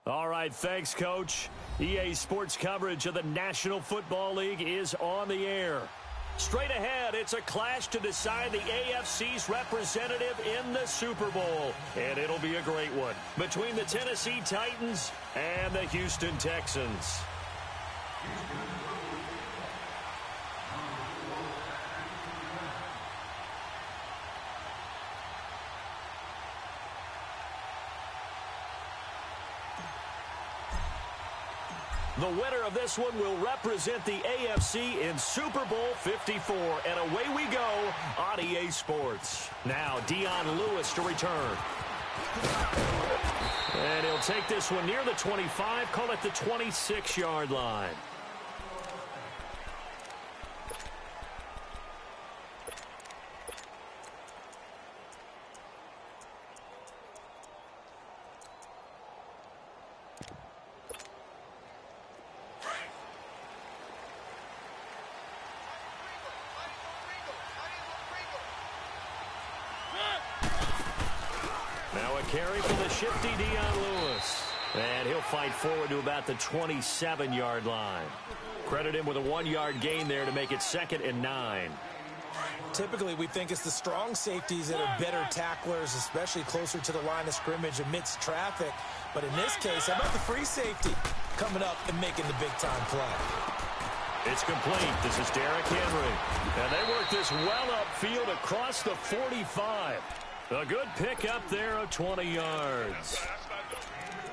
All right, thanks, Coach. EA Sports coverage of the National Football League is on the air. Straight ahead, it's a clash to decide the AFC's representative in the Super Bowl. And it'll be a great one between the Tennessee Titans and the Houston Texans. The winner of this one will represent the AFC in Super Bowl 54. And away we go on EA Sports. Now, Dion Lewis to return. And he'll take this one near the 25, call it the 26-yard line. Now a carry for the shifty Dion Lewis. And he'll fight forward to about the 27-yard line. Credit him with a 1-yard gain there to make it 2nd and 9. Typically, we think it's the strong safeties that are better tacklers, especially closer to the line of scrimmage amidst traffic. But in this case, how about the free safety coming up and making the big-time play? It's complete. This is Derrick Henry. And they work this well upfield across the 45. A good pick up there of 20 yards.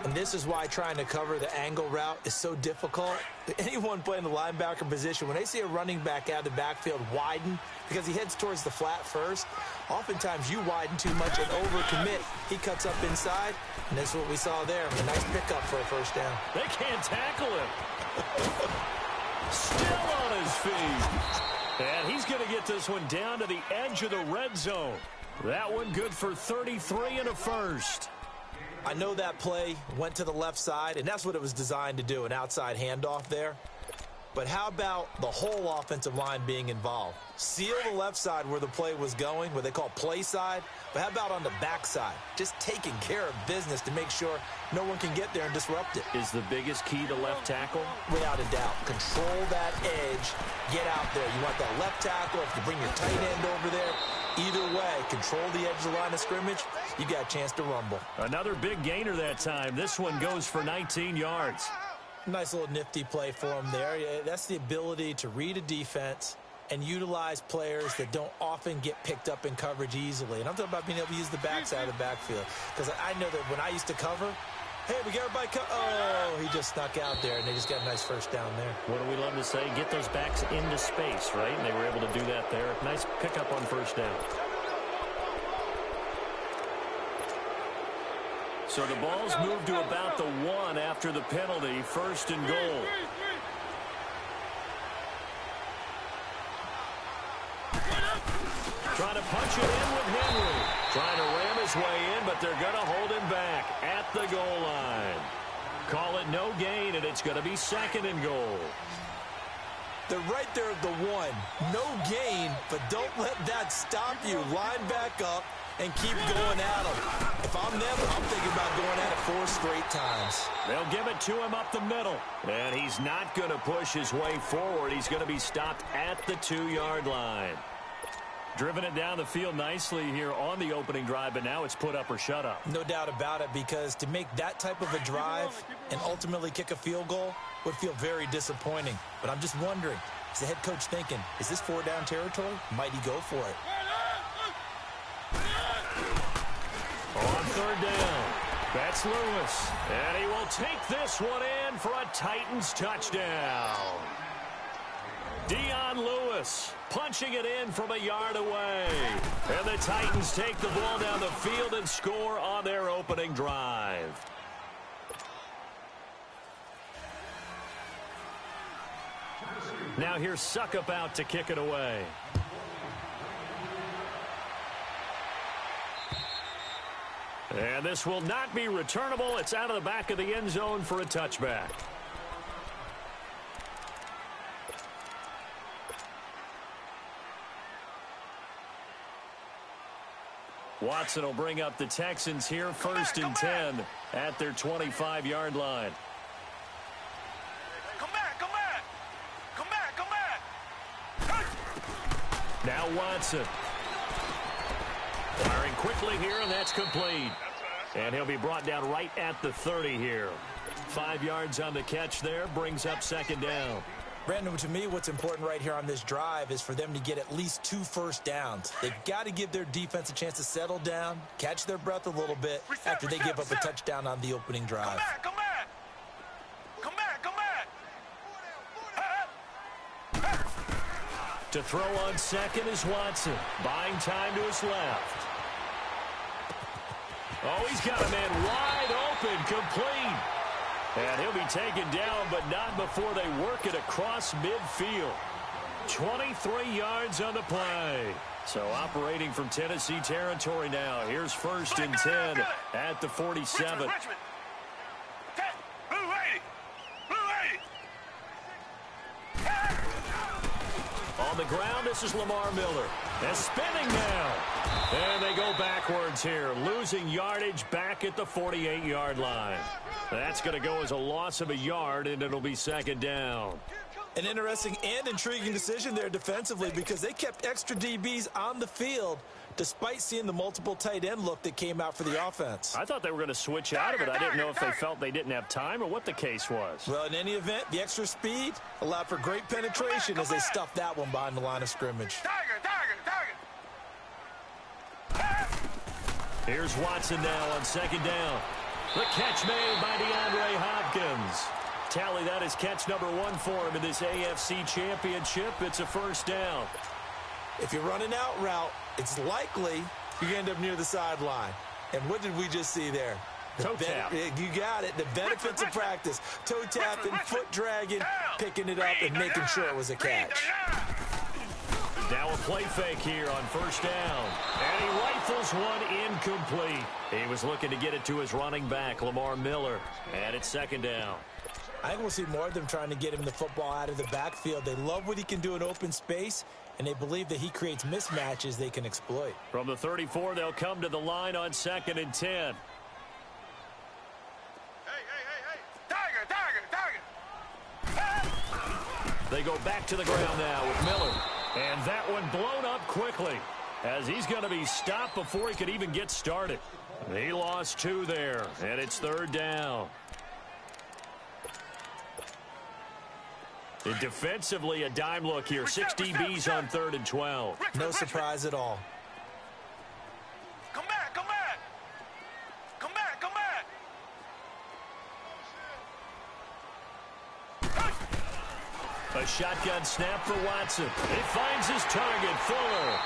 And this is why trying to cover the angle route is so difficult. Anyone playing the linebacker position, when they see a running back out of the backfield widen because he heads towards the flat first, oftentimes you widen too much and overcommit. He cuts up inside, and that's what we saw there. A nice pickup for a first down. They can't tackle him. Still on his feet. And he's going to get this one down to the edge of the red zone. That one good for 33 and a first. I know that play went to the left side, and that's what it was designed to do, an outside handoff there. But how about the whole offensive line being involved? Seal the left side where the play was going, what they call play side. But how about on the back side? Just taking care of business to make sure no one can get there and disrupt it. Is the biggest key to left tackle? Without a doubt. Control that edge. Get out there. You want that left tackle. If you bring your tight end over there, either way, control the edge of the line of scrimmage, you got a chance to rumble. Another big gainer that time. This one goes for 19 yards. Nice little nifty play for him there. That's the ability to read a defense and utilize players that don't often get picked up in coverage easily. And I'm talking about being able to use the backside of the backfield. Because I know that when I used to cover, hey, we got everybody oh, he just snuck out there, and they just got a nice first down there. What do we love to say? Get those backs into space, right? And they were able to do that there. Nice pickup on first down. So the ball's moved to about the 1 after the penalty, 1st and goal. Trying to punch it in with Henry. Trying to ram his way in, but they're going to hold him back at the goal line. Call it no gain, and it's going to be 2nd and goal. They're right there at the 1. No gain, but don't let that stop you. Line back up and keep going at them. If I'm them, I'm thinking about going at it 4 straight times. They'll give it to him up the middle. And he's not going to push his way forward. He's going to be stopped at the 2-yard line. Driven it down the field nicely here on the opening drive, but now it's put up or shut up. No doubt about it, because to make that type of a drive and ultimately kick a field goal would feel very disappointing. But I'm just wondering, is the head coach thinking, is this 4-down territory? Might he go for it? On 3rd down, that's Lewis. And he will take this one in for a Titans touchdown. Dion Lewis punching it in from a yard away. And the Titans take the ball down the field and score on their opening drive. Now here's Suckup out to kick it away. And this will not be returnable. It's out of the back of the end zone for a touchback. Watson will bring up the Texans here, 1st and 10. at their 25-yard line. Come back, come back. Come back, come back. Now Watson. Firing quickly here, and that's complete. And he'll be brought down right at the 30 here. 5 yards on the catch there, brings up second down. Brandon, to me, what's important right here on this drive is for them to get at least 2 first downs. They've got to give their defense a chance to settle down, catch their breath a little bit after they give up a touchdown on the opening drive. Come back, come back. Come back, come back. To throw on second is Watson. Buying time to his left. Oh, he's got a man wide open, complete. And he'll be taken down, but not before they work it across midfield. 23 yards on the play. So operating from Tennessee territory now. Here's first and 10 at the 47. Richmond. Blue 80. Blue 80. On the ground, this is Lamar Miller. And spinning now. And they go backwards here, losing yardage back at the 48-yard line. That's going to go as a loss of a yard, and it'll be second down. An interesting and intriguing decision there defensively because they kept extra DBs on the field despite seeing the multiple tight end look that came out for the offense. I thought they were going to switch out of it. I didn't know if they felt they didn't have time or what the case was. Well, in any event, the extra speed allowed for great penetration as they stuffed that one behind the line of scrimmage. Here's Watson now on second down. The catch made by DeAndre Hopkins. Tally that is catch number 1 for him in this AFC Championship. It's a first down. If you're running out route, it's likely you end up near the sideline. And what did we just see there? Toe tap. You got it. The benefits of practice. Toe tapping, foot dragging, picking it up, and making sure it was a catch. Now a play fake here on first down. And he rifles one incomplete. He was looking to get it to his running back, Lamar Miller. And it's second down. I think we'll see more of them trying to get him the football out of the backfield. They love what he can do in open space, and they believe that he creates mismatches they can exploit. From the 34, they'll come to the line on second and 10. Hey. Tiger. They go back to the ground now with Miller. And that one blown up quickly as he's going to be stopped before he could even get started. He lost 2 there, and it's third down. And defensively, a dime look here. 6 DBs on 3rd and 12. No surprise at all. Come back, come back. Come back, come back. A shotgun snap for Watson. He finds his target, Fuller.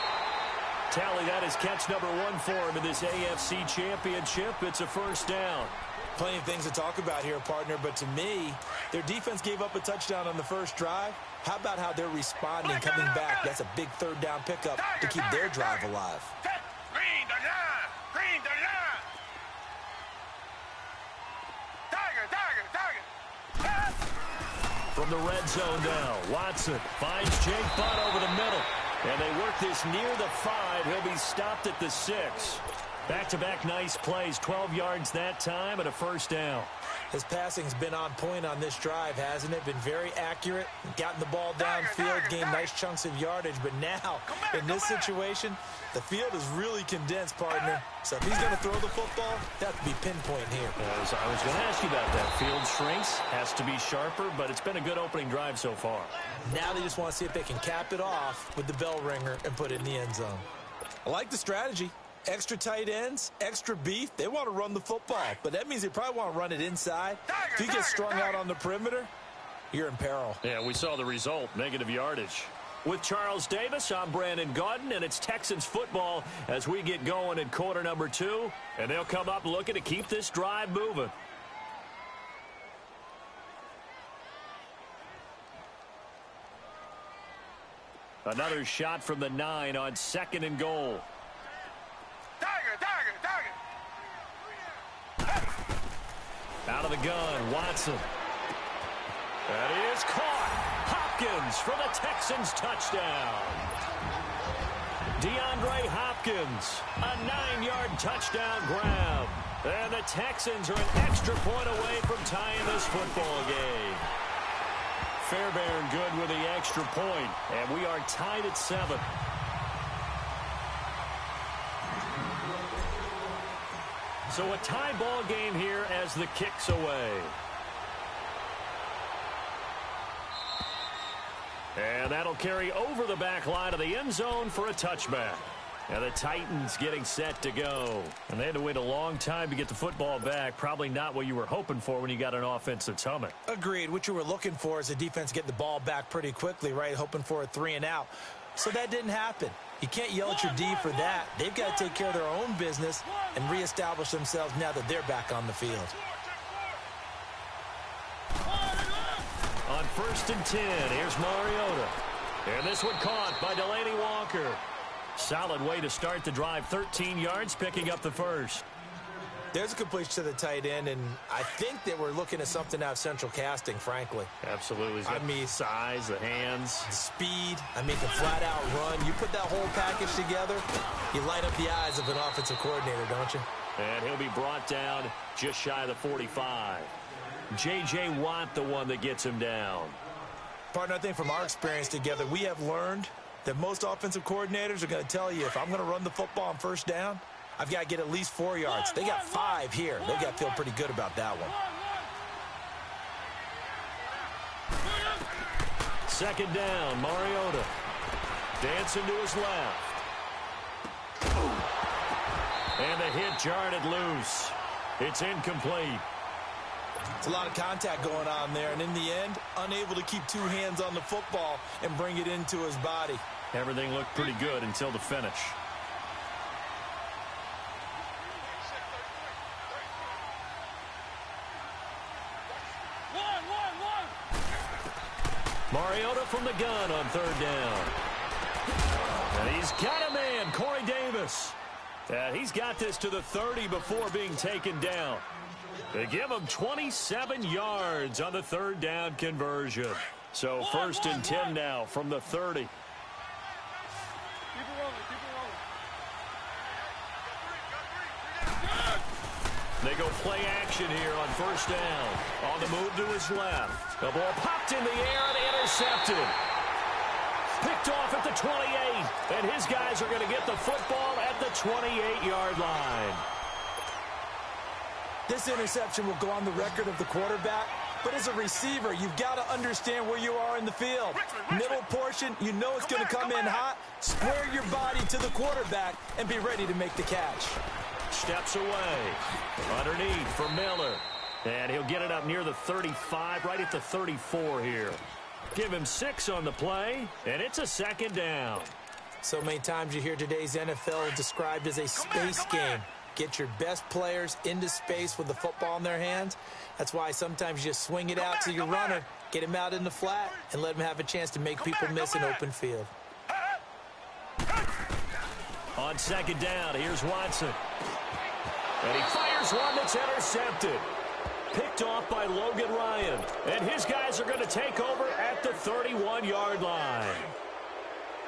Tally that is catch number 1 for him in this AFC Championship. It's a first down. Plenty of things to talk about here, partner, but to me, their defense gave up a touchdown on the first drive. How about how they're responding, coming back? That's a big third down pickup to keep their drive alive. Green the line. Green the line. Tiger. From the red zone now, Watson finds Jake Butt over the middle. And they work this near the 5. He'll be stopped at the 6. Back-to-back nice plays, 12 yards that time and a first down. His passing's been on point on this drive, hasn't it? Been very accurate, gotten the ball downfield, gained nice chunks of yardage. But now, in this situation, the field is really condensed, partner. So if he's going to throw the football, that would be pinpoint here. I was going to ask you about that. Field shrinks, has to be sharper, but it's been a good opening drive so far. Now they just want to see if they can cap it off with the bell ringer and put it in the end zone. I like the strategy. Extra tight ends, extra beef. They want to run the football, but that means they probably want to run it inside. If you get strung out on the perimeter, you're in peril. Yeah, we saw the result, negative yardage. With Charles Davis, I'm Brandon Gaudin, and it's Texans football as we get going in quarter number 2, and they'll come up looking to keep this drive moving. Another shot from the 9 on second and goal. Out of the gun, Watson. That is caught. Hopkins for the Texans touchdown. DeAndre Hopkins, a 9-yard touchdown grab. And the Texans are an extra point away from tying this football game. Fairbairn good with the extra point, and we are tied at 7. So a tie ball game here as the kick's away. And that'll carry over the back line of the end zone for a touchback. And the Titans getting set to go. And they had to wait a long time to get the football back. Probably not what you were hoping for when you got an offense that's humming. Agreed. What you were looking for is the defense get the ball back pretty quickly, right? Hoping for a 3 and out. So that didn't happen. You can't yell at your D for that. They've got to take care of their own business and reestablish themselves now that they're back on the field. On 1st and 10, here's Mariota. And this one caught by Delaney Walker. Solid way to start the drive. 13 yards, picking up the first. There's a completion to the tight end, and I think that we're looking at something out of central casting, frankly. Absolutely. He's got the size, the hands. The speed. I mean, the flat-out run. You put that whole package together, you light up the eyes of an offensive coordinator, don't you? And he'll be brought down just shy of the 45. J.J. Watt, the one that gets him down. Partner, I think from our experience together, we have learned that most offensive coordinators are going to tell you, if I'm going to run the football on 1st down, I've got to get at least 4 yards. They got 5 here. They've got to feel pretty good about that one. 2nd down, Mariota. Dancing to his left. And the hit jarred it loose. It's incomplete. It's a lot of contact going on there, and in the end, unable to keep 2 hands on the football and bring it into his body. Everything looked pretty good until the finish. Mariota from the gun on 3rd down. And he's got a man, Corey Davis. And he's got this to the 30 before being taken down. They give him 27 yards on the 3rd down conversion. So 1st and 10 now from the 30. They go play action here on 1st down. On the move to his left. The ball popped in the air and intercepted. Picked off at the 28. And his guys are going to get the football at the 28-yard line. This interception will go on the record of the quarterback. But as a receiver, you've got to understand where you are in the field. Middle portion, you know it's going to come in hot. Square your body to the quarterback and be ready to make the catch. Steps away. Underneath for Miller. And he'll get it up near the 35, right at the 34 here. Give him 6 on the play, and it's a 2nd down. So many times you hear today's NFL described as a space game. Get your best players into space with the football in their hands. That's why sometimes you just swing it out to your runner, get him out in the flat, and let him have a chance to make people miss an open field. On 2nd down, here's Watson. And he fires one that's intercepted. Picked off by Logan Ryan. And his guys are going to take over at the 31-yard line.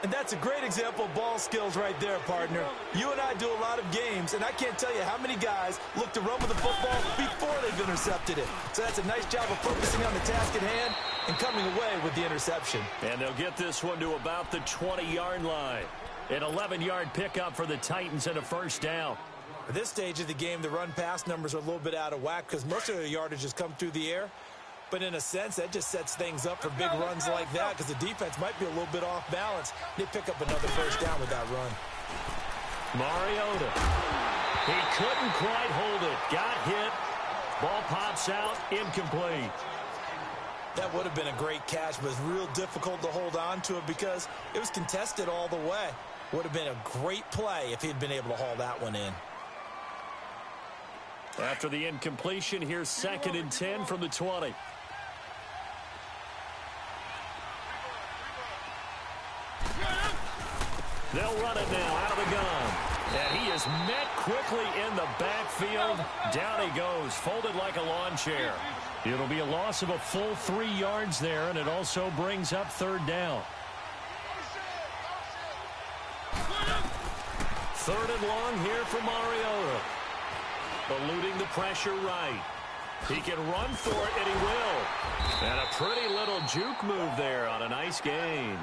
And that's a great example of ball skills right there, partner. You and I do a lot of games, and I can't tell you how many guys look to run with the football before they've intercepted it. So that's a nice job of focusing on the task at hand and coming away with the interception. And they'll get this one to about the 20-yard line. An 11-yard pickup for the Titans and a 1st down. At this stage of the game, the run-pass numbers are a little bit out of whack because most of their yardage has come through the air. But in a sense, that just sets things up for big runs like that because the defense might be a little bit off balance. They pick up another 1st down with that run. Mariota. He couldn't quite hold it. Got hit. Ball pops out. Incomplete. That would have been a great catch, but it's real difficult to hold on to it because it was contested all the way. Would have been a great play if he'd been able to haul that one in. After the incompletion, here's 2nd and 10 from the 20. They'll run it now out of the gun. And he is met quickly in the backfield. Down he goes, folded like a lawn chair. It'll be a loss of a full 3 yards there, and it also brings up 3rd down. 3rd and long here for Mariota. eluding the pressure right. He can run for it, and he will. And a pretty little juke move there on a nice gain.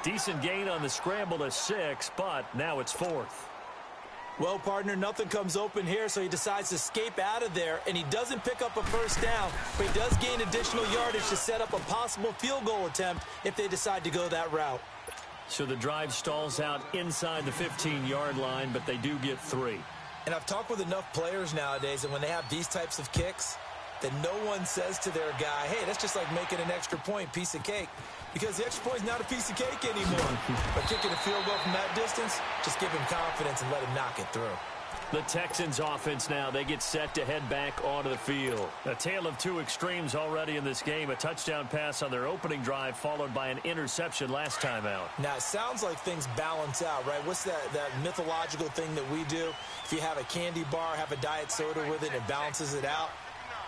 Decent gain on the scramble to 6, but now it's 4th. Well, partner, nothing comes open here, so he decides to escape out of there, and he doesn't pick up a first down, but he does gain additional yardage to set up a possible field goal attempt if they decide to go that route. So the drive stalls out inside the 15-yard line, but they do get 3. And I've talked with enough players nowadays, and when they have these types of kicks, that no one says to their guy, hey, that's just like making an extra point, piece of cake. Because the extra point is not a piece of cake anymore. But kicking a field goal from that distance, just give him confidence and let him knock it through. The Texans offense now, they get set to head back onto the field. A tale of two extremes already in this game. A touchdown pass on their opening drive followed by an interception last time out. Now, it sounds like things balance out, right? What's that mythological thing that we do? If you have a candy bar, have a diet soda with it, and it balances it out.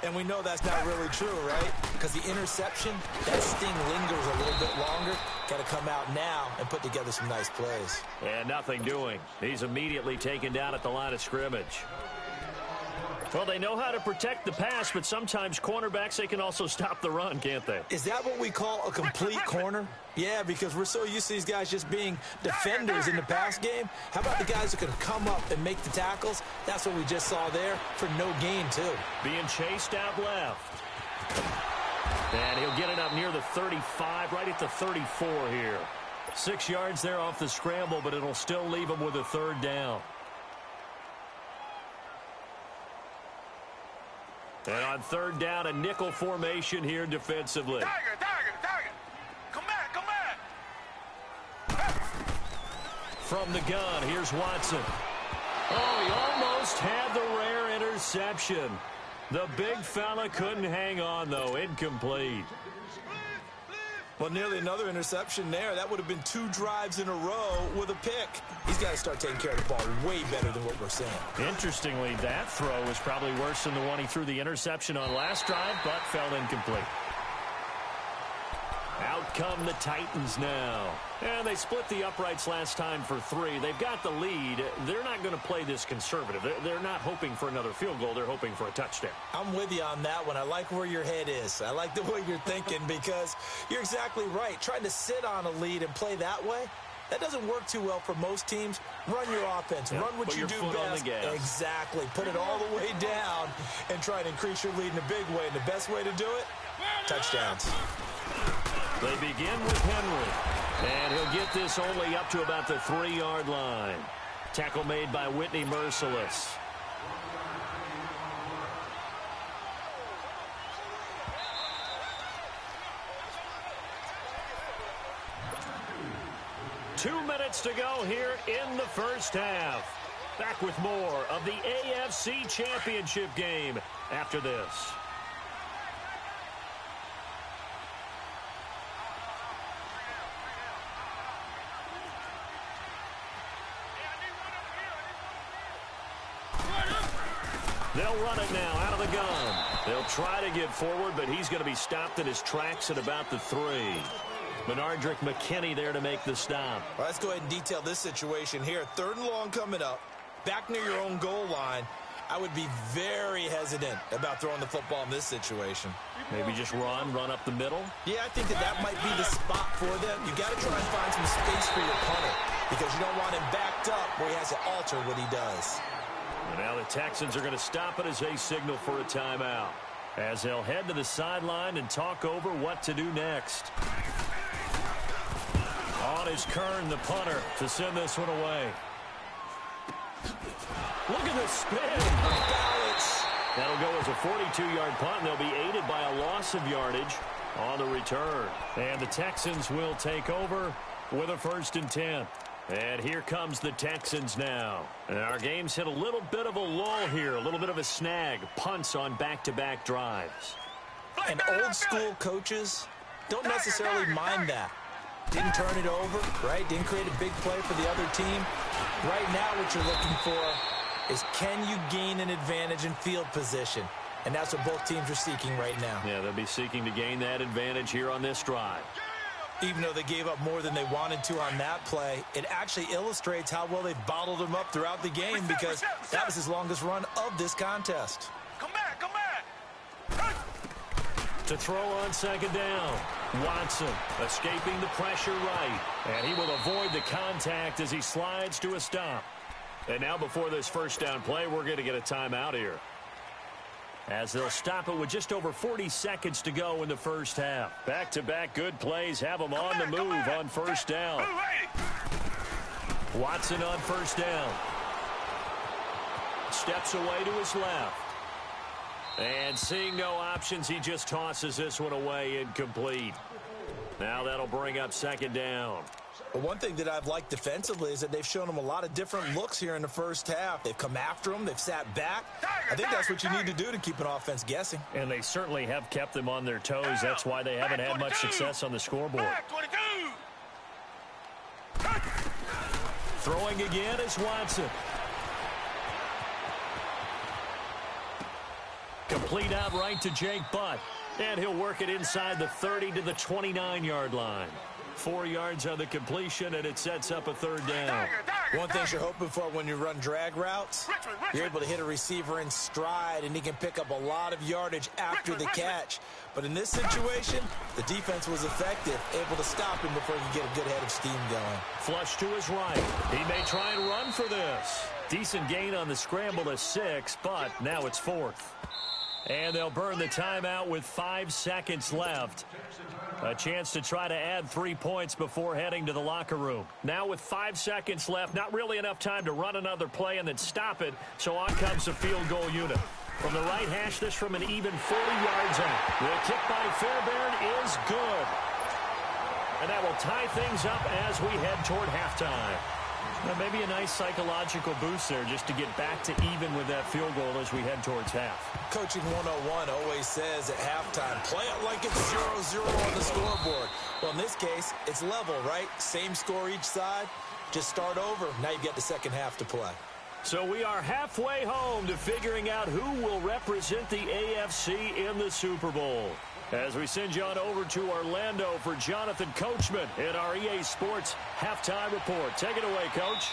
And we know that's not really true, right? Because the interception, that sting lingers a little bit longer. Got to come out now and put together some nice plays. And nothing doing. He's immediately taken down at the line of scrimmage. Well, they know how to protect the pass, but sometimes cornerbacks, they can also stop the run, can't they? Is that what we call a complete corner? Yeah, because we're so used to these guys just being defenders in the pass game. How about the guys who can come up and make the tackles? That's what we just saw there for no gain, too. Being chased out left. And he'll get it up near the 35, right at the 34 here. 6 yards there off the scramble, but it'll still leave him with a 3rd down. And on 3rd down, a nickel formation here defensively. Tiger. Come back. From the gun, here's Watson. Oh, he almost had the rare interception. The big fella couldn't hang on, though. Incomplete. Well, nearly another interception there. That would have been 2 drives in a row with a pick. He's got to start taking care of the ball way better than what we're seeing. Interestingly, that throw was probably worse than the one he threw the interception on last drive, but fell incomplete. Out come the Titans now. And they split the uprights last time for 3. They've got the lead. They're not going to play this conservative. They're not hoping for another field goal. They're hoping for a touchdown. I'm with you on that one. I like where your head is. I like the way you're thinking because you're exactly right. Trying to sit on a lead and play that way, that doesn't work too well for most teams. Run your offense. Yep. Run what you do best. Exactly. Put it all the way down and try and increase your lead in a big way. And the best way to do it, touchdowns. They begin with Henry, and he'll get this only up to about the 3-yard line. Tackle made by Whitney Merciless. Two minutes to go here in the first half. Back with more of the AFC Championship game after this. They'll run it now out of the gun. They'll try to get forward, but he's going to be stopped in his tracks at about the 3. Benardrick McKinney there to make the stop. Well, let's go ahead and detail this situation here. 3rd and long coming up. Back near your own goal line. I would be very hesitant about throwing the football in this situation. Maybe just run up the middle? Yeah, I think that might be the spot for them. You got to try and find some space for your punter because you don't want him backed up where he has to alter what he does. And now the Texans are going to stop it as they signal for a timeout, as they'll head to the sideline and talk over what to do next. On is Kern, the punter, to send this one away. Look at the spin. Balance. That'll go as a 42-yard punt, and they'll be aided by a loss of yardage on the return. And the Texans will take over with a 1st and 10. And here comes the Texans now. And our game's hit a little bit of a lull here, a little bit of a snag. Punts on back-to-back drives. And old-school coaches don't necessarily mind that. Didn't turn it over, right? Didn't create a big play for the other team. Right now what you're looking for is can you gain an advantage in field position? And that's what both teams are seeking right now. Yeah, they'll be seeking to gain that advantage here on this drive. Even though they gave up more than they wanted to on that play, it actually illustrates how well they've bottled them up throughout the game because that was his longest run of this contest. Come back, come back. To throw on second down. Watson escaping the pressure right. And he will avoid the contact as he slides to a stop. And now before this first down play, we're going to get a timeout here, as they'll stop it with just over 40 seconds to go in the first half. Back-to-back good plays have them on the move on first down. Watson on first down. Steps away to his left. And seeing no options, he just tosses this one away, incomplete. Now that'll bring up second down. But one thing that I've liked defensively is that they've shown him a lot of different looks here in the first half. They've come after him. They've sat back. I think that's what you need to do to keep an offense guessing. And they certainly have kept them on their toes. That's why they haven't had much success on the scoreboard. Throwing again is Watson. Complete out right to Jake Butt. And he'll work it inside the 30 to the 29-yard line. 4 yards on the completion, and it sets up a third down. One thing you're hoping for when you run drag routes, you're able to hit a receiver in stride, and he can pick up a lot of yardage after the catch. But in this situation, the defense was effective, able to stop him before he could get a good head of steam going. Flush to his right. He may try and run for this. Decent gain on the scramble to 6, but now it's 4th. And they'll burn the timeout with 5 seconds left. A chance to try to add 3 points before heading to the locker room. Now with 5 seconds left, not really enough time to run another play and then stop it, so on comes the field goal unit. From the right hash, this from an even 40 yards out. The kick by Fairbairn is good. And that will tie things up as we head toward halftime. Now, maybe a nice psychological boost there just to get back to even with that field goal as we head towards half. Coaching 101 always says at halftime, play it like it's 0-0 on the scoreboard. Well, in this case, it's level, right? Same score each side. Just start over. Now you've got the second half to play. So we are halfway home to figuring out who will represent the AFC in the Super Bowl. As we send you on over to Orlando for Jonathan Coachman in our EA Sports Halftime Report. Take it away, Coach.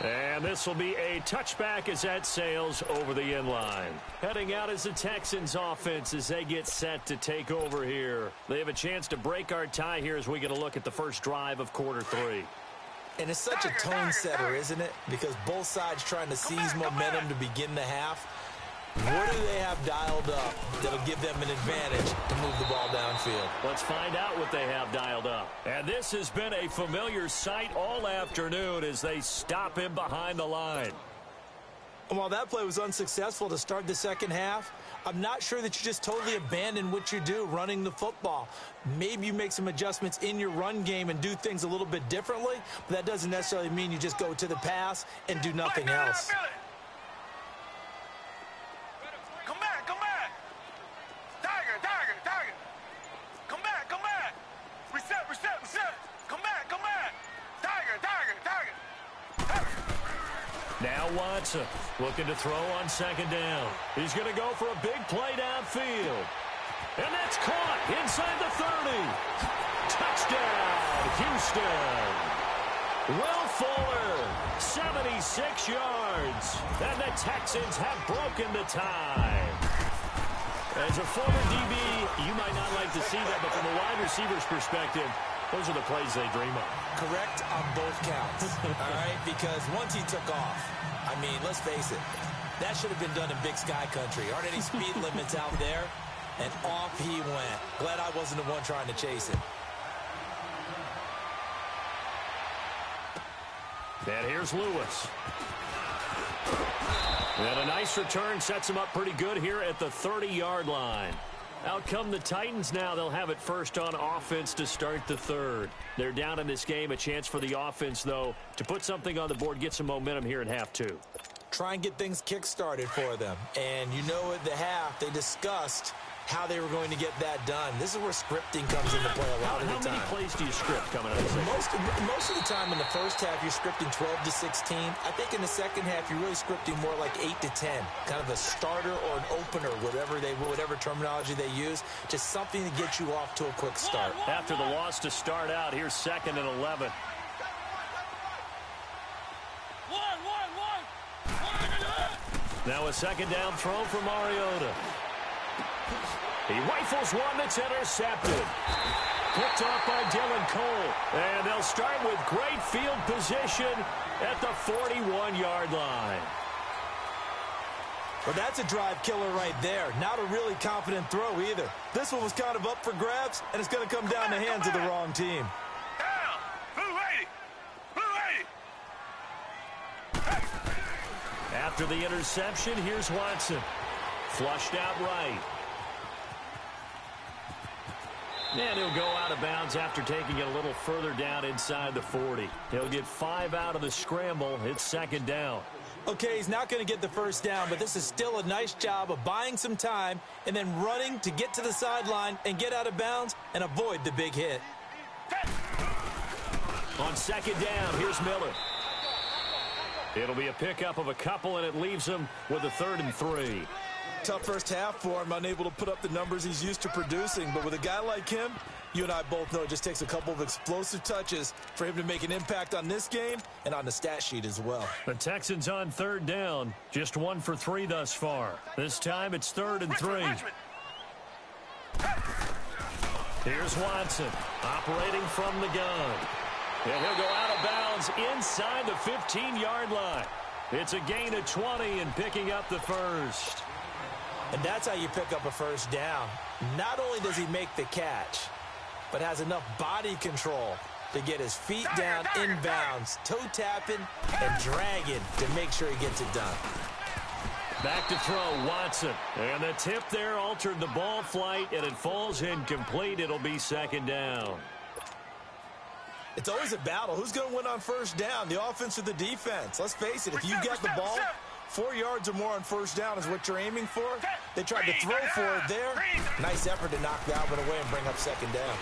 And this will be a touchback as that sails over the inline. Heading out is the Texans offense as they get set to take over here. They have a chance to break our tie here as we get a look at the first drive of quarter 3. And it's such a tone setter, isn't it? Because both sides trying to seize momentum to begin the half. What do they have dialed up that'll give them an advantage to move the ball downfield? Let's find out what they have dialed up. And this has been a familiar sight all afternoon as they stop him behind the line. And while that play was unsuccessful to start the second half, I'm not sure that you just totally abandon what you do running the football. Maybe you make some adjustments in your run game and do things a little bit differently, but that doesn't necessarily mean you just go to the pass and do nothing else. Now Watson looking to throw on second down. He's going to go for a big play downfield. And that's caught inside the 30. Touchdown, Houston. Will Fuller, 76 yards. And the Texans have broken the tie. As a former DB, you might not like to see that, but from a wide receiver's perspective, those are the plays they dream of. Correct on both counts, all right? Because once he took off, I mean, let's face it, that should have been done in Big Sky Country. Aren't any speed limits out there? And off he went. Glad I wasn't the one trying to chase it. And here's Lewis. And a nice return sets him up pretty good here at the 30-yard line. Out come the Titans now. They'll have it first on offense to start the third. They're down in this game. A chance for the offense, though, to put something on the board, get some momentum here in half 2. Try and get things kick-started for them. And you know at the half, they discussed how they were going to get that done. This is where scripting comes into play a lot of the time. How many plays do you script coming out of the second? Most of the time in the first half, you're scripting 12 to 16. I think in the second half, you're really scripting more like 8 to 10. Kind of a starter or an opener, whatever terminology they use. Just something to get you off to a quick start. After the loss to start out, here's 2nd and 11. Now a 2nd down throw for Mariota. He rifles one that's intercepted. Picked off by Dylan Cole. And they'll start with great field position at the 41-yard line. Well, that's a drive killer right there. Not a really confident throw either. This one was kind of up for grabs, and it's going to come down the hands of the wrong team. After the interception, here's Watson. Flushed out right. And he'll go out of bounds after taking it a little further down inside the 40. He'll get 5 out of the scramble. It's 2nd down. Okay, he's not going to get the first down, but this is still a nice job of buying some time and then running to get to the sideline and get out of bounds and avoid the big hit. On 2nd down, here's Miller. It'll be a pickup of a couple, and it leaves him with a 3rd and 3. Tough first half for him, unable to put up the numbers he's used to producing. But with a guy like him, you and I both know it just takes a couple of explosive touches for him to make an impact on this game and on the stat sheet as well. The Texans on 3rd down, just 1 for 3 thus far. This time it's 3rd and 3. Here's Watson, operating from the gun. And he'll go out of bounds inside the 15-yard line. It's a gain of 20 and picking up the first. And that's how you pick up a first down. Not only does he make the catch, but has enough body control to get his feet down inbounds, toe tapping and dragging to make sure he gets it done. Back to throw, Watson. And the tip there altered the ball flight, and it falls incomplete. It'll be 2nd down. It's always a battle. Who's going to win on first down, the offense or the defense? Let's face it, if you got the ball, 4 yards or more on first down is what you're aiming for. They tried to throw for it there. Nice effort to knock that one away and bring up 2nd down.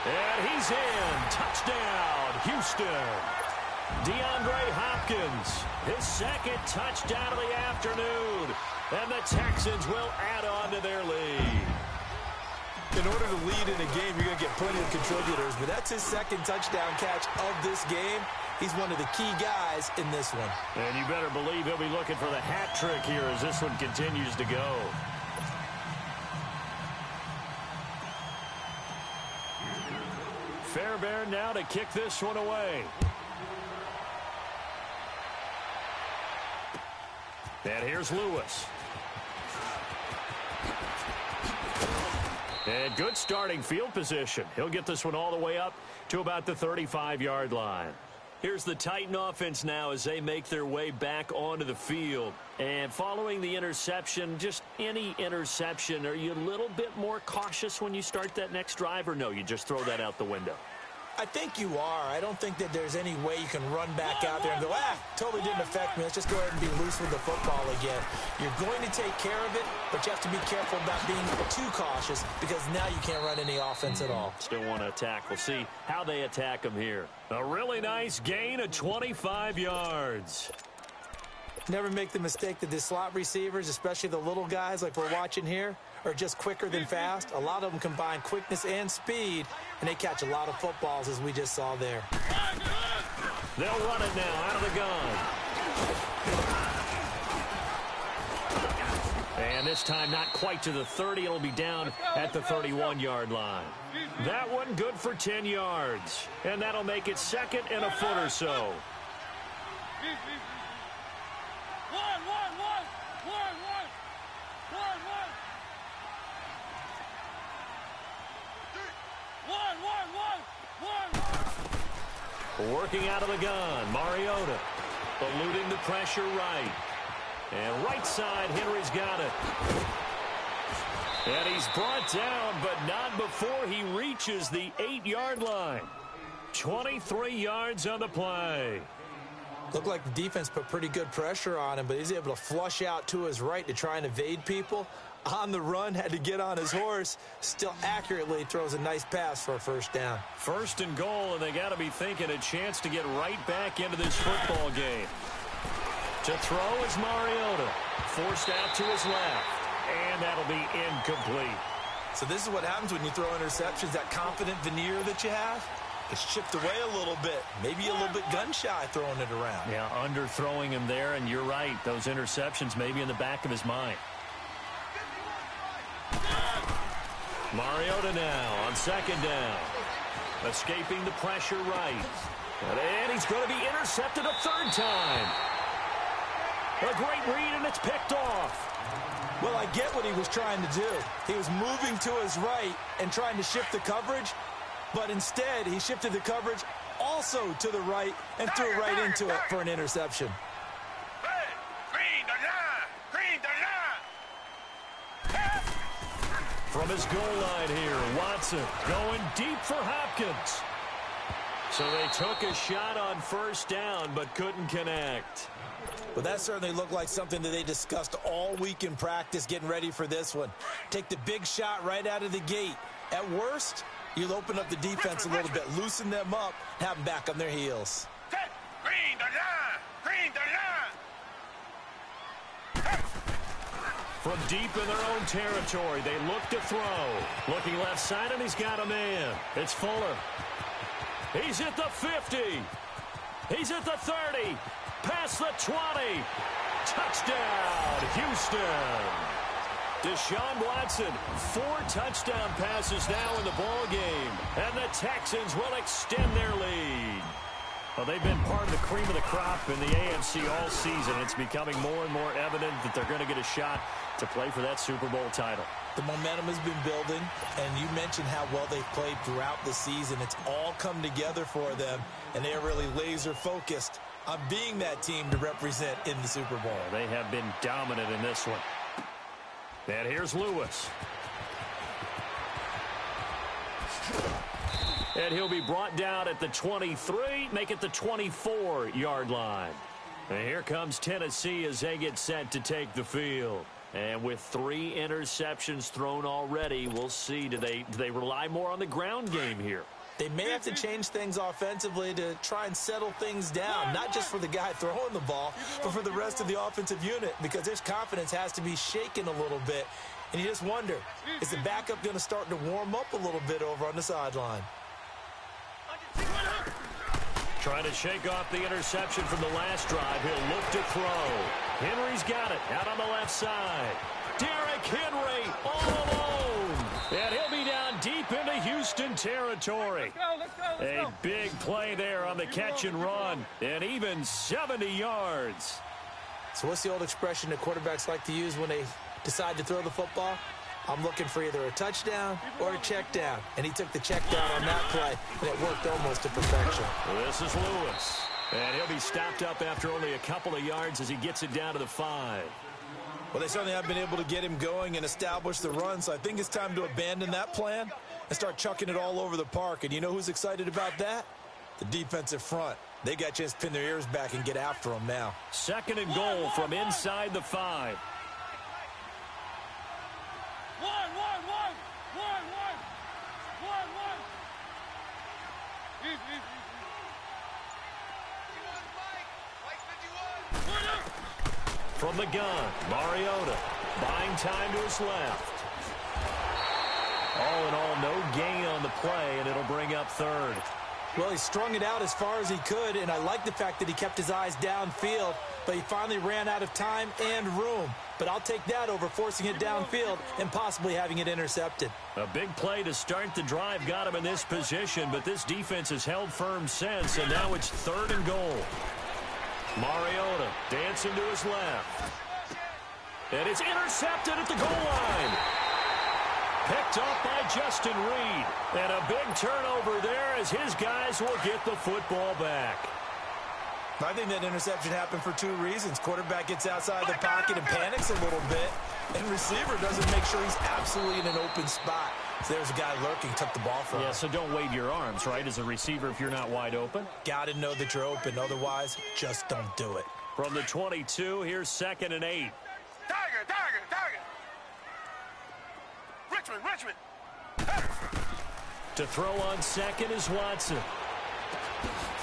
And he's in. Touchdown, Houston. DeAndre Hopkins, his 2nd touchdown of the afternoon. And the Texans will add on to their lead. In order to lead in a game, you're going to get plenty of contributors, but that's his 2nd touchdown catch of this game. He's one of the key guys in this one. And you better believe he'll be looking for the hat trick here as this one continues to go. Fairbairn now to kick this one away. And here's Lewis. And good starting field position. He'll get this one all the way up to about the 35-yard line. Here's the Titan offense now as they make their way back onto the field. And following the interception, just any interception, are you a little bit more cautious when you start that next drive, or no, you just throw that out the window? I think you are. I don't think that there's any way you can run back out there and go, totally didn't affect me. Let's just go ahead and be loose with the football again. You're going to take care of it, but you have to be careful about being too cautious because now you can't run any offense at all. Still want to attack. We'll see how they attack them here. A really nice gain of 25 yards. Never make the mistake that the slot receivers, especially the little guys like we're watching here, are just quicker than fast. A lot of them combine quickness and speed, and they catch a lot of footballs, as we just saw there. They'll run it now out of the gun. And this time not quite to the 30. It'll be down at the 31-yard line. That one good for 10 yards. And that'll make it 2nd and a foot or so. Working out of the gun, Mariota eluding the pressure right. And right side, Henry's got it. And he's brought down, but not before he reaches the 8-yard line. 23 yards on the play. Looked like the defense put pretty good pressure on him, but he's able to flush out to his right to try and evade people. On the run, had to get on his horse. Still accurately throws a nice pass for a first down. First and goal, and they got to be thinking a chance to get right back into this football game. To throw is Mariota. Forced out to his left, and that'll be incomplete. So this is what happens when you throw interceptions. That confident veneer that you have, it's chipped away a little bit. Maybe a little bit gun-shy throwing it around. Yeah, underthrowing him there, and you're right. Those interceptions may be in the back of his mind. Mariota now on second down. Escaping the pressure right. And he's going to be intercepted a third time. A great read, and it's picked off. Well, I get what he was trying to do. He was moving to his right and trying to shift the coverage, but instead he shifted the coverage also to the right and threw right into it for an interception. From his goal line here, Watson going deep for Hopkins. So they took a shot on first down but couldn't connect. Well, that certainly looked like something that they discussed all week in practice getting ready for this one. Take the big shot right out of the gate. At worst, you'll open up the defense a little bit, loosen them up, have them back on their heels. From deep in their own territory, they look to throw. Looking left side, and he's got a man. It's Fuller. He's at the 50. He's at the 30. Past the 20. Touchdown, Houston. Deshaun Watson, 4 touchdown passes now in the ball game, and the Texans will extend their lead. Well, they've been part of the cream of the crop in the AFC all season. It's becoming more and more evident that they're going to get a shot to play for that Super Bowl title. The momentum has been building, and you mentioned how well they've played throughout the season. It's all come together for them, and they're really laser-focused on being that team to represent in the Super Bowl. They have been dominant in this one. And here's Lewis. And he'll be brought down at the 23, make it the 24-yard line. And here comes Tennessee as they get set to take the field. And with 3 interceptions thrown already, we'll see, do they rely more on the ground game here? They may have to change things offensively to try and settle things down, not just for the guy throwing the ball, but for the rest of the offensive unit, because their confidence has to be shaken a little bit. And you just wonder, is the backup going to start to warm up a little bit over on the sideline? Trying to shake off the interception from the last drive. He'll look to throw. Henry's got it out on the left side. Derrick Henry all alone. And he'll be down deep into Houston territory. A big play there on the catch and run. And even 70 yards. So what's the old expression that quarterbacks like to use when they decide to throw the football? I'm looking for either a touchdown or a check down. And he took the check down on that play, and it worked almost to perfection. This is Lewis. And he'll be stopped up after only a couple of yards as he gets it down to the 5. Well, they certainly have been able to get him going and establish the run, so I think it's time to abandon that plan and start chucking it all over the park. And you know who's excited about that? The defensive front. They got a chance to pin their ears back and get after him now. Second and goal from inside the 5. From the gun, Mariota buying time to his left. All in all, no gain on the play, and it'll bring up third. Well, he strung it out as far as he could, and I like the fact that he kept his eyes downfield, but he finally ran out of time and room. But I'll take that over forcing it downfield and possibly having it intercepted. A big play to start the drive got him in this position, but this defense has held firm since, and now it's third and goal. Mariota dancing to his left. And it's intercepted at the goal line. Picked up by Justin Reed. And a big turnover there as his guys will get the football back. I think that interception happened for 2 reasons. Quarterback gets outside the pocket and panics a little bit, and receiver doesn't make sure he's absolutely in an open spot. So there's a guy lurking, took the ball from him. Yeah, so don't wave your arms, right, as a receiver if you're not wide open. Got to know that you're open. Otherwise, just don't do it. From the 22, here's 2nd and 8. Tiger. Richmond. To throw on second is Watson.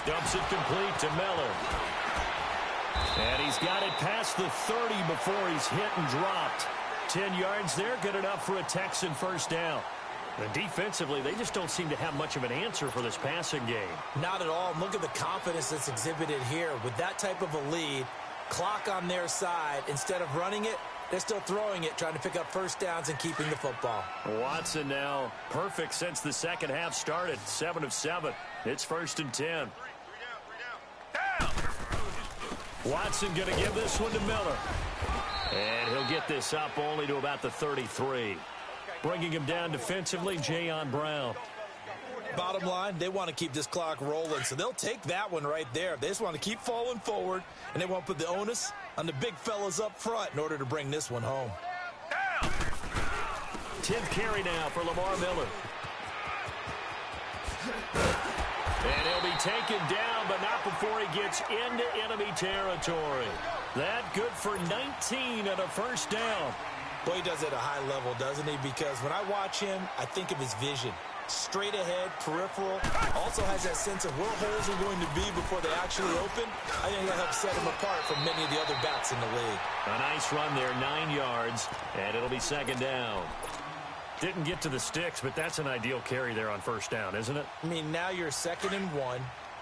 Dumps it complete to Miller. And he's got it past the 30 before he's hit and dropped. 10 yards there, good enough for a Texan first down. And defensively, they just don't seem to have much of an answer for this passing game. Not at all. Look at the confidence that's exhibited here. With that type of a lead, clock on their side, instead of running it, they're still throwing it, trying to pick up first downs and keeping the football. Watson now perfect since the second half started. 7 of 7. It's 1st and 10. Watson going to give this one to Miller. And he'll get this up only to about the 33. Bringing him down defensively, Jayon Brown. Bottom line, they want to keep this clock rolling, so they'll take that one right there. They just want to keep falling forward, and they want to put the onus on the big fellas up front in order to bring this one home. 10th carry now for Lamar Miller. And he'll be taken down, but not before he gets into enemy territory. That good for 19 and a first down. Boy, he does it at a high level, doesn't he? Because when I watch him, I think of his vision. Straight ahead, peripheral. Also has that sense of where holes are going to be before they actually open. I think that helps set him apart from many of the other backs in the league. A nice run there, 9 yards, and it'll be 2nd down. Didn't get to the sticks, but that's an ideal carry there on first down, isn't it? I mean, now you're 2nd and 1.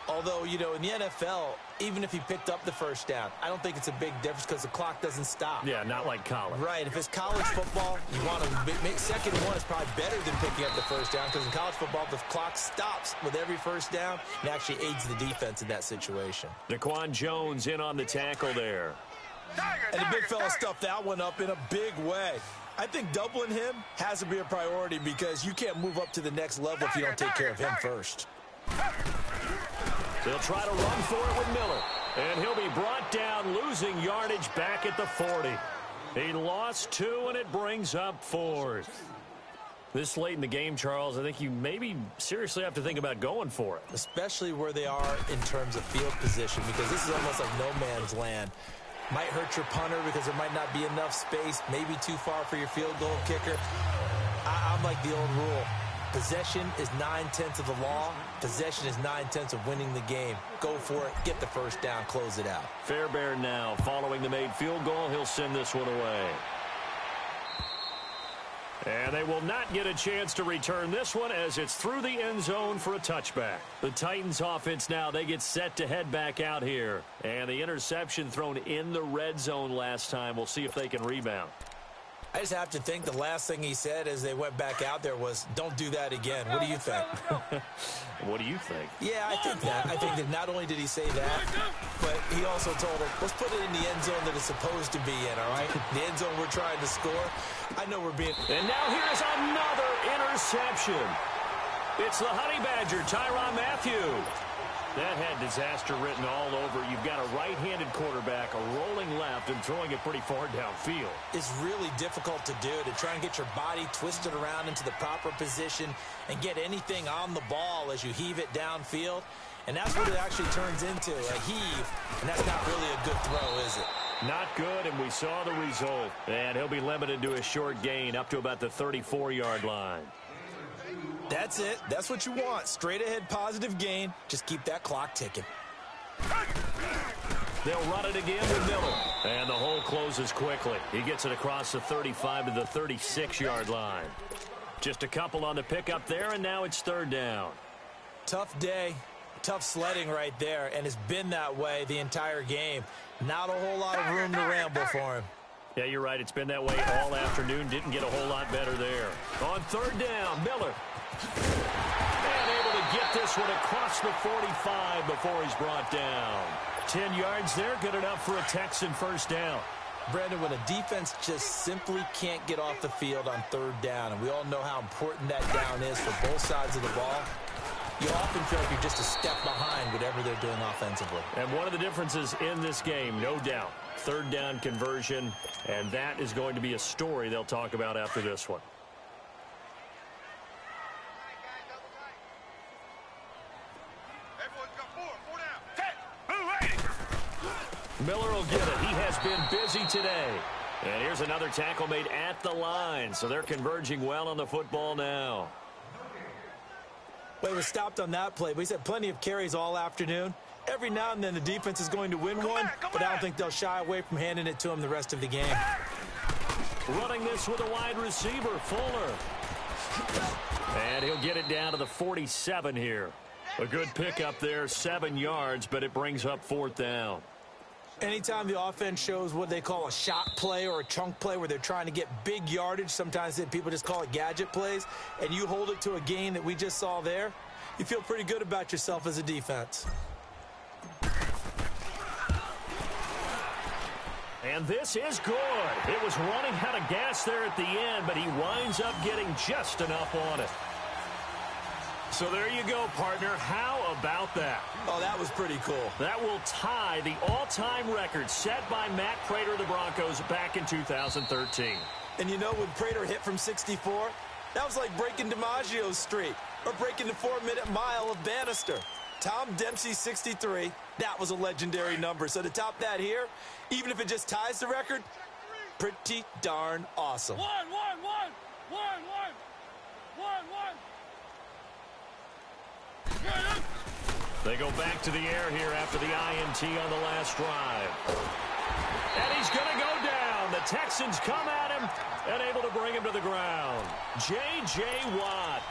Although, you know, in the NFL, even if he picked up the first down, I don't think it's a big difference because the clock doesn't stop. Yeah, not like college. Right. If it's college football, you want to make 2nd and 1 is probably better than picking up the first down because in college football, the clock stops with every first down and actually aids the defense in that situation. Daquan Jones in on the tackle there. And the big fella stuffed that one up in a big way. I think doubling him has to be a priority because you can't move up to the next level if you don't take care of him first. They'll try to run for it with Miller. And he'll be brought down, losing yardage back at the 40. He lost 2, and it brings up 4th. This late in the game, Charles, I think you maybe seriously have to think about going for it. Especially where they are in terms of field position, because this is almost like no man's land. Might hurt your punter because there might not be enough space, maybe too far for your field goal kicker. I'm like the old rule. Possession is 9/10 of the law. Possession is 9/10 of winning the game. Go for it. Get the first down. Close it out. Fairbairn now following the made field goal. He'll send this one away. And they will not get a chance to return this one as it's through the end zone for a touchback. The Titans offense now, they get set to head back out here. And the interception thrown in the red zone last time. We'll see if they can rebound. I just have to think the last thing he said as they went back out there was, don't do that again. What do you think? What do you think? Yeah, I think that. I think that not only did he say that, but he also told him, let's put it in the end zone that it's supposed to be in, all right? The end zone we're trying to score. I know we're being... And now here's another interception. It's the Honey Badger, Tyrann Mathieu. That had disaster written all over. You've got a right-handed quarterback, a rolling left, and throwing it pretty far downfield. It's really difficult to do, to try and get your body twisted around into the proper position and get anything on the ball as you heave it downfield. And that's what it actually turns into, a heave. And that's not really a good throw, is it? Not good, and we saw the result. And he'll be limited to a short gain up to about the 34-yard line. That's it. That's what you want. Straight ahead positive gain. Just keep that clock ticking. They'll run it again with Miller. And the hole closes quickly. He gets it across the 35 to the 36-yard line. Just a couple on the pickup there, and now it's 3rd down. Tough day. Tough sledding right there, and it's been that way the entire game. Not a whole lot of room to ramble for him. Yeah, you're right. It's been that way all afternoon. Didn't get a whole lot better there. On 3rd down, Miller. And able to get this one across the 45 before he's brought down. 10 yards there, good enough for a Texan first down. Brandon, when a defense just simply can't get off the field on 3rd down, and we all know how important that down is for both sides of the ball, you often feel like you're just a step behind whatever they're doing offensively. And one of the differences in this game, no doubt, 3rd down conversion, and that is going to be a story they'll talk about after this one. Miller will get it. He has been busy today. And here's another tackle made at the line. So they're converging well on the football now. Well, he was stopped on that play, but he's had plenty of carries all afternoon. Every now and then the defense is going to win one, but I don't think they'll shy away from handing it to him the rest of the game. Running this with a wide receiver, Fuller. And he'll get it down to the 47 here. A good pickup there, 7 yards, but it brings up 4th down. Anytime the offense shows what they call a shot play or a chunk play where they're trying to get big yardage, sometimes people just call it gadget plays, and you hold it to a gain that we just saw there, you feel pretty good about yourself as a defense. And this is good. It was running out of gas there at the end, but he winds up getting just enough on it. So there you go, partner. How about that? Oh, that was pretty cool. That will tie the all-time record set by Matt Prater of the Broncos back in 2013. And you know, when Prater hit from 64, that was like breaking DiMaggio's streak or breaking the 4-minute mile of Bannister. Tom Dempsey, 63. That was a legendary number. So to top that here, even if it just ties the record, pretty darn awesome. One. They go back to the air here after the INT on the last drive. And he's going to go down. The Texans come at him and able to bring him to the ground. J.J. Watt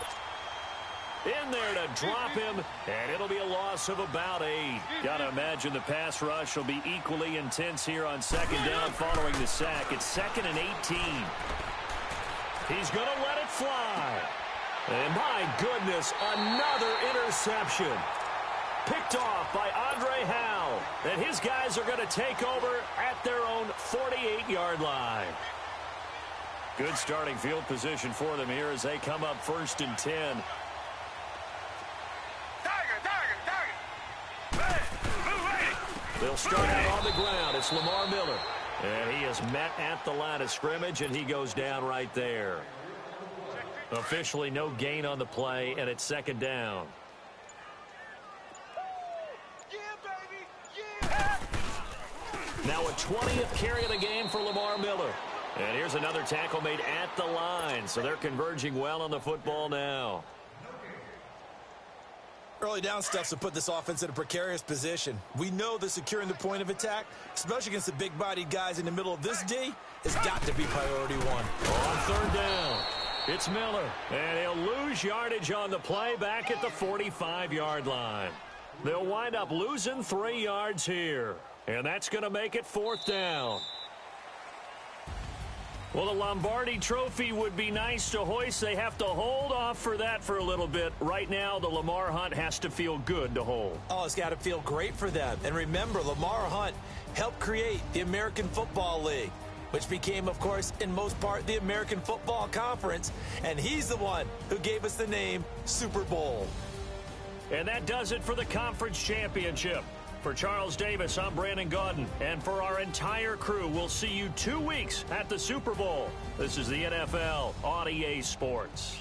in there to drop him, and it'll be a loss of about 8. Got to imagine the pass rush will be equally intense here on 2nd down following the sack. It's 2nd and 18. He's going to let it fly. And my goodness, another interception. Picked off by Andre Howe. And his guys are going to take over at their own 48-yard line. Good starting field position for them here as they come up 1st and 10. They'll start out on the ground. It's Lamar Miller. And he is met at the line of scrimmage, and he goes down right there. Officially no gain on the play, and it's 2nd down. Now a 20th carry of the game for Lamar Miller. And here's another tackle made at the line. So they're converging well on the football now. Early down stuff's to put this offense in a precarious position. We know that securing the point of attack, especially against the big-bodied guys in the middle of this D, has got to be priority 1. On 3rd down, it's Miller. And he'll lose yardage on the play back at the 45-yard line. They'll wind up losing 3 yards here. And that's going to make it 4th down. Well, the Lombardi Trophy would be nice to hoist. They have to hold off for that for a little bit. Right now, the Lamar Hunt has to feel good to hold. Oh, it's got to feel great for them. And remember, Lamar Hunt helped create the American Football League, which became, of course, in most part, the American Football Conference. And he's the one who gave us the name Super Bowl. And that does it for the conference championship. For Charles Davis, I'm Brandon Gaudin. And for our entire crew, we'll see you 2 weeks at the Super Bowl. This is the NFL on EA Sports.